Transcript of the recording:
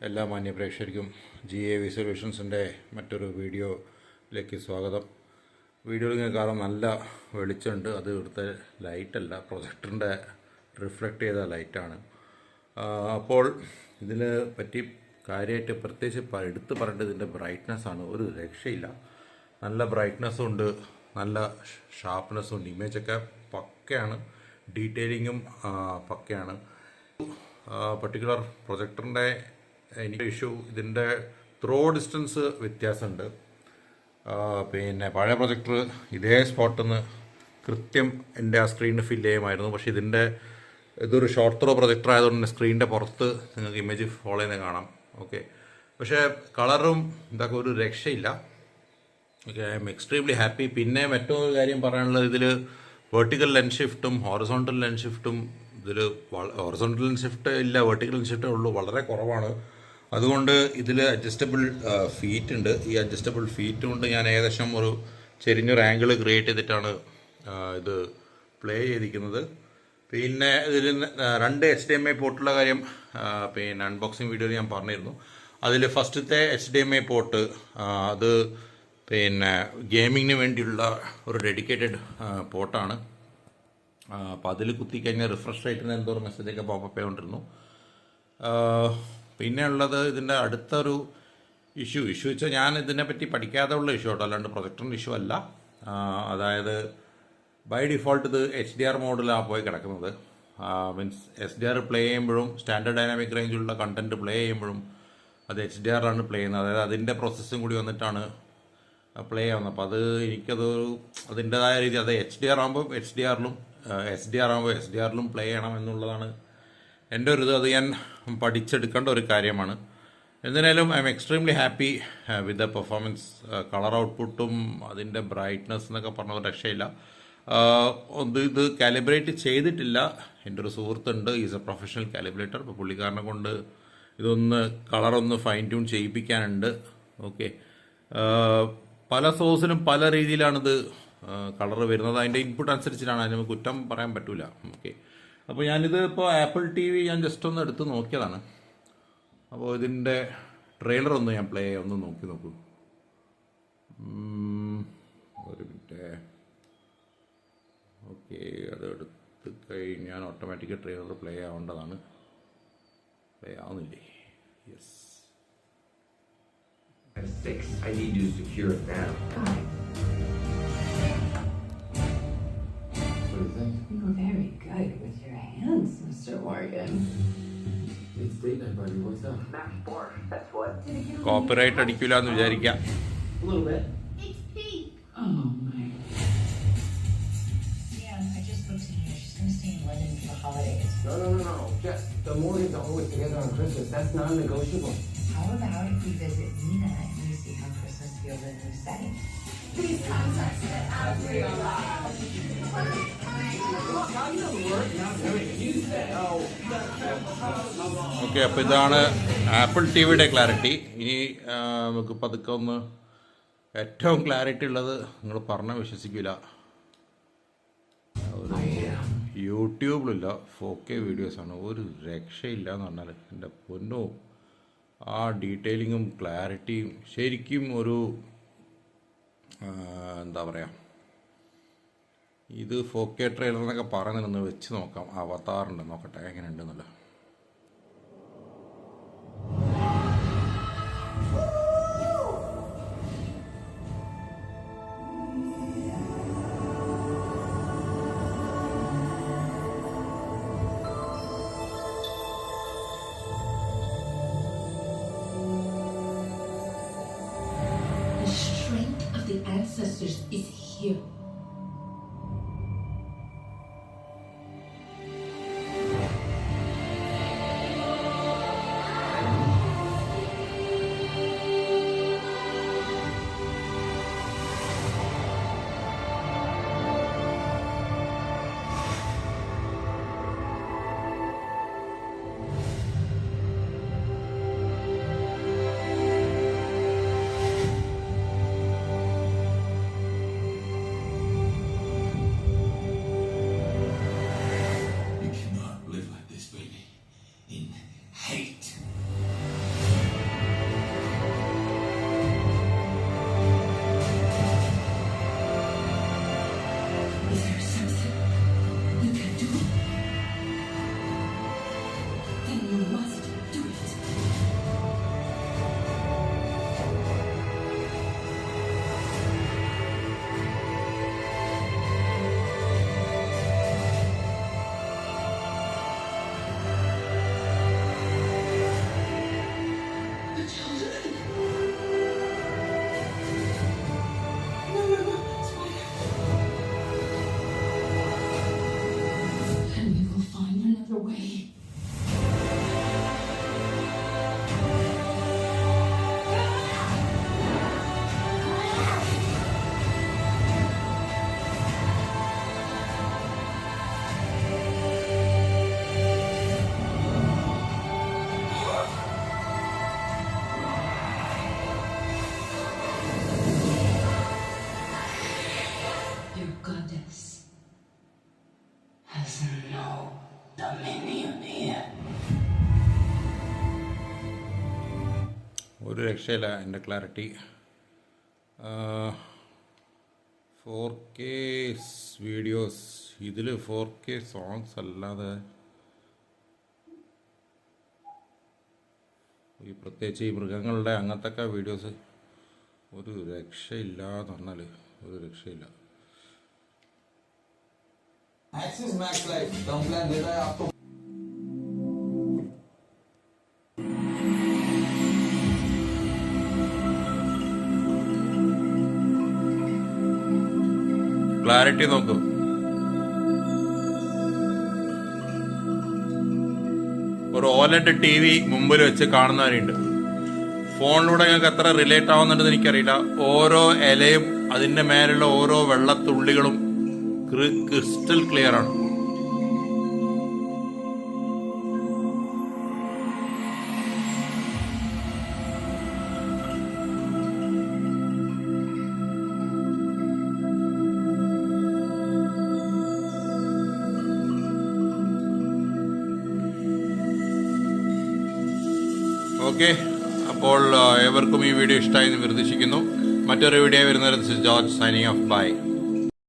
എല്ലാ മാന്യ പ്രേക്ഷകർക്കും GAV സൊല്യൂഷൻസിൻ്റെ മറ്റൊരു വീഡിയോയിലേക്ക് സ്വാഗതം. വീഡിയോയിൽ ഇങ്ങനെ കാണാൻ നല്ല വെളിച്ചമുണ്ട്. അത് ഇവിടുത്തെ ലൈറ്റല്ല, പ്രൊജക്ടറിൻ്റെ റിഫ്ലക്റ്റ് ചെയ്ത ലൈറ്റാണ്. അപ്പോൾ ഇതിനെ പറ്റി കാര്യമായിട്ട് പ്രത്യേകിച്ച് എടുത്ത് പറയേണ്ടത് ഇതിൻ്റെ ബ്രൈറ്റ്നസ്സാണ്. ഒരു രക്ഷയില്ല. നല്ല ബ്രൈറ്റ്നസ്സും ഉണ്ട്, നല്ല ഷാർപ്പ്നെസ്സും ഉണ്ട്. ഇമേജൊക്കെ പക്കയാണ്, ഡീറ്റെയിലിങ്ങും പക്കയാണ്. പർട്ടിക്കുലർ പ്രൊജക്ടറിൻ്റെ എനിക്ക് ഇഷ്യൂ ഇതിൻ്റെ ത്രോ ഡിസ്റ്റൻസ് വ്യത്യാസമുണ്ട്. പിന്നെ പഴയ പ്രൊജക്ടർ ഇതേ സ്പോട്ടിൽ നിന്ന് കൃത്യം എൻ്റെ ആ സ്ക്രീനിൽ ഫില്ല് ചെയ്യുമായിരുന്നു. പക്ഷേ ഇതൊരു ഷോർട്ട് ത്രോ പ്രൊജക്ടർ ആയതുകൊണ്ട് തന്നെ സ്ക്രീനിൻ്റെ പുറത്ത് നിങ്ങൾക്ക് ഇമേജ് ഫോളോ ചെയ്യുന്നത് കാണാം. ഓക്കെ, പക്ഷേ കളറും ഇതൊക്കെ ഒരു രക്ഷയില്ല. Okay, I am extremely happy. പിന്നെ മറ്റൊരു കാര്യം പറയാനുള്ളത്, ഇതിൽ വെർട്ടിക്കൽ ലെൻസ് ഷിഫ്റ്റും ഹൊറിസോണ്ടൽ ലെൻസ് ഷിഫ്റ്റും ഹൊറിസോണ്ടൽ ലെൻസ് ഷിഫ്റ്റ് ഇല്ല, വെർട്ടിക്കൽ ലെൻസ് ഷിഫ്റ്റേ ഉള്ളൂ, വളരെ കുറവാണ്. അതുകൊണ്ട് ഇതിൽ അഡ്ജസ്റ്റബിൾ ഫീറ്റ് ഉണ്ട്. ഈ അഡ്ജസ്റ്റബിൾ ഫീറ്റ് കൊണ്ട് ഞാൻ ഏകദേശം ഒരു ചെരിഞ്ഞൊരു ആംഗിൾ ക്രിയേറ്റ് ചെയ്തിട്ടാണ് ഇത് പ്ലേ ചെയ്തിരിക്കുന്നത്. പിന്നെ ഇതിൽ 2 HDMI പോർട്ടുള്ള കാര്യം പിന്നെ അൺബോക്സിങ് വീഡിയോയിൽ ഞാൻ പറഞ്ഞിരുന്നു. അതിൽ ഫസ്റ്റത്തെ HDMI പോർട്ട് അത് പിന്നെ ഗെയിമിങ്ങിന് വേണ്ടിയുള്ള ഒരു ഡെഡിക്കേറ്റഡ് പോർട്ടാണ്. അപ്പോൾ അതിൽ കുത്തിക്കഴിഞ്ഞാൽ റിഫ്രഷ് റേറ്റിന് എന്തോ ഒരു മെസ്സേജൊക്കെ പോപ്പപ്പ് ചെയ്തുകൊണ്ടിരുന്നു. പിന്നെ ഉള്ളത് ഇതിൻ്റെ അടുത്തൊരു ഇഷ്യൂ വെച്ചാൽ ഞാൻ ഇതിനെപ്പറ്റി പഠിക്കാതെ ഉള്ള ഇഷ്യൂ കേട്ടോ, അല്ലാണ്ട് പ്രൊജക്ടറിൻ്റെ ഇഷ്യൂ അല്ല. അതായത് ബൈ ഡിഫോൾട്ട് ഇത് HDR മോഡിലാണ് പോയി കിടക്കുന്നത്. മീൻസ് HDR പ്ലേ ചെയ്യുമ്പോഴും സ്റ്റാൻഡേർഡ് ഡൈനാമിക് റേഞ്ചിലുള്ള കണ്ടൻറ്റ് പ്ലേ ചെയ്യുമ്പോഴും അത് HDR ആണ് പ്ലേ ചെയ്യുന്നത്. അതായത് അതിൻ്റെ പ്രോസസ്സും കൂടി വന്നിട്ടാണ് പ്ലേ ആവുന്നത്. അപ്പോൾ അതിൻ്റെതായ രീതി അത് HDR ആകുമ്പോൾ HDR-ലും പ്ലേ ചെയ്യണം എന്നുള്ളതാണ് എൻ്റെ ഒരു ഇത്. അത് ഞാൻ പഠിച്ചെടുക്കേണ്ട ഒരു കാര്യമാണ്. എന്തായാലും I am extremely happy with the performance. Colour ഔട്ട്പുട്ടും അതിൻ്റെ ബ്രൈറ്റ്നസ് എന്നൊക്കെ പറഞ്ഞ ഒരു രക്ഷയില്ല. ഇത് കാലിബ്രേറ്റ് ചെയ്തിട്ടില്ല. എൻ്റെ ഒരു സുഹൃത്തുണ്ട്, ഈസ് എ പ്രൊഫഷണൽ കാലിബ്രേറ്റർ. അപ്പോൾ പുള്ളിക്കാരനെ കൊണ്ട് കളറൊന്ന് ഫൈൻ ട്യൂൺ ചെയ്യിപ്പിക്കാനുണ്ട്. ഓക്കെ, പല സോഴ്സിനും പല രീതിയിലാണിത് കളർ വരുന്നത്. അതിൻ്റെ ഇൻപുട്ട് അനുസരിച്ചിട്ടാണ്, അതിന് കുറ്റം പറയാൻ പറ്റില്ല. ഓക്കെ, അപ്പോൾ ഞാനിത് ഇപ്പോൾ ആപ്പിൾ TV ഞാൻ ജസ്റ്റ് ഒന്ന് എടുത്ത് നോക്കിയതാണ്. അപ്പോൾ ഇതിൻ്റെ ട്രെയിലർ ഒന്ന് ഞാൻ പ്ലേ ഒന്ന് നോക്കൂ. ഒരു മിനിറ്റ്. ഓക്കെ, അത് എടുത്ത് കഴിഞ്ഞാൽ ഓട്ടോമാറ്റിക് ട്രെയിലർ പ്ലേ ആവേണ്ടതാണ്. പ്ലേ ആവുന്നില്ലേ? Yes. At 6, I need to secure it now. What do you think? You were very good with your hands, Mr. Morgan. It's date night, buddy. What's up? Max Bosch, that's what. Copyright അടിക്കില്ല എന്ന് വിചാരിക്കാം. A little bit. It's Pete. Oh my. Yeah, I just booked Nina. She's going to stay in London for the holidays. No. Jess, the Morgans are always together on Christmas. That's non-negotiable. How about if we visit Nina and you see how Christmas feels in a new setting? Please contact it as we arrive. Okay, അപ്പോൾ ഇതാണ് apple TVയുടെ clarity. ഇനി നമുക്ക് പതുക്കെ ഒന്ന് ഏറ്റവും clarity ഉള്ളത് നിങ്ങൾ പറഞ്ഞാൽ വിശ്വസിക്കില്ല, യൂട്യൂബിലില്ല 4K വീഡിയോസാണ്. ഒരു രക്ഷയില്ല എന്ന് പറഞ്ഞാൽ എൻ്റെ പൊന്നോ. ആ ഡീറ്റെയിലിങ്ങും ക്ലാരിറ്റിയും ശരിക്കും ഒരു എന്താ പറയുക, ഇത് 4K ട്രെയിലർ എന്നൊക്കെ പറയുന്നതെന്ന് വെച്ച് നോക്കാം. അവതാറുണ്ട്, നോക്കട്ടെ എങ്ങനെയുണ്ടെന്നല്ല. The strength of the ancestors is here. ഒരു രക്ഷയില്ല എൻ്റെ ക്ലാരിറ്റി. 4K വീഡിയോസ്, ഇതിൽ 4K സോങ്സ് അല്ലാതെ ഈ പ്രത്യേകിച്ച് ഈ മൃഗങ്ങളുടെ അങ്ങനത്തെ വീഡിയോസ് ഒരു രക്ഷയില്ല എന്ന് പറഞ്ഞാൽ ഒരു രക്ഷയില്ല. Axis Max Life term plan दे रहा है आपको. ക്ലാരിറ്റി നോക്കൂ. ഒരു OLED TV മുമ്പിൽ വെച്ച് കാണുന്നവരുണ്ട്. ഫോണിലൂടെ ഞങ്ങൾക്ക് എത്ര റിലേറ്റ് ആവുന്നുണ്ടെന്ന് എനിക്കറിയില്ല. ഓരോ ഇലയും അതിൻ്റെ മേലുള്ള ഓരോ വെള്ളത്തുള്ളികളും ക്രിസ്റ്റൽ ക്ലിയർ ആണ്. ഓക്കെ, അപ്പോൾ ഏവർക്കും ഈ വീഡിയോ ഇഷ്ടമായി എന്ന് പ്രതീക്ഷിക്കുന്നു. മറ്റൊരു വീഡിയോ വരുന്നത് ജോർജ് സൈനിങ് ഓഫ്. ബൈ.